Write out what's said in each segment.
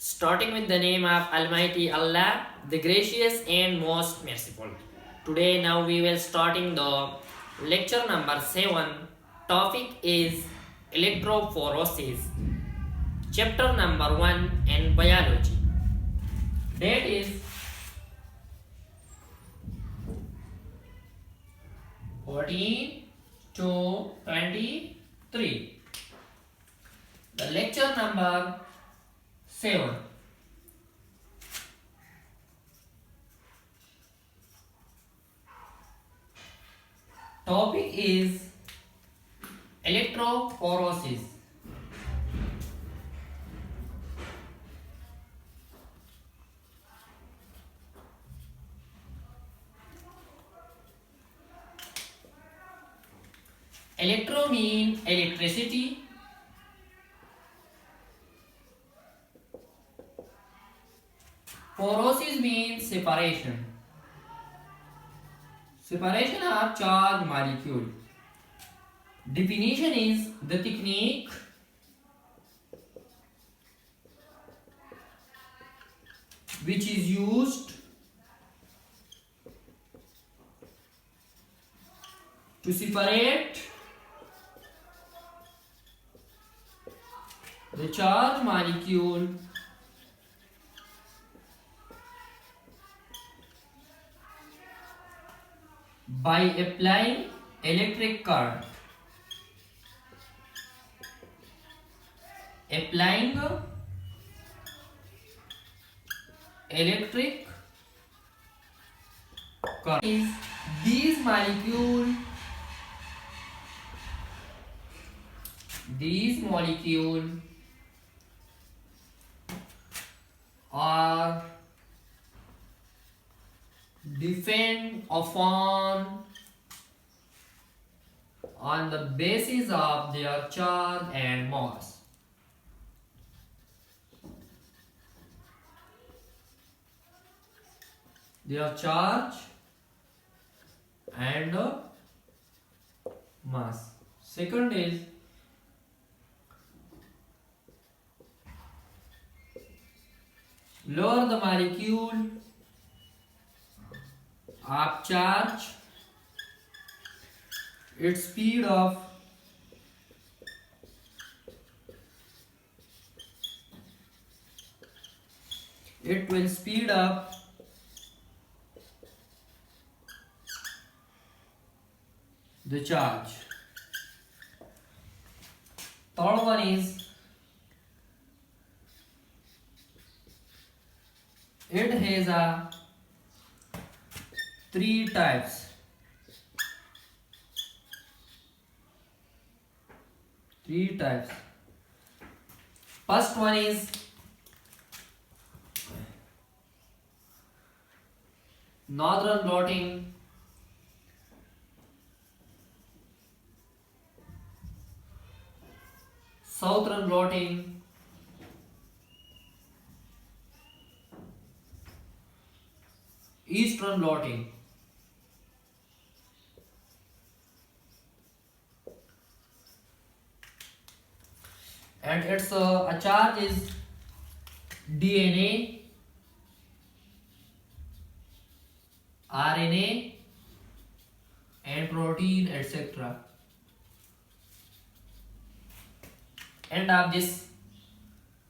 Starting with the name of Almighty Allah, the gracious and most merciful. Today now we will starting the lecture number 7. Topic is Electrophoresis. Chapter number 1 in biology. That is 14 to 23. The lecture number 7. Topic is electrophoresis. Electro mean electricity. Porosis means separation. Separation of charged molecule. Definition is the technique which is used to separate the charged molecule by applying electric current. Applying electric current is these molecules are depend upon on the basis of their charge and mass. Their charge and mass. Second is lower the molecule of charge, its speed of it will speed up the charge. Third one is it has a three types. First one is northern blotting, southern blotting, eastern blotting. And its a charge is DNA, RNA and protein, etc. End of this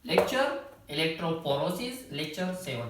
lecture, electrophoresis, lecture 7.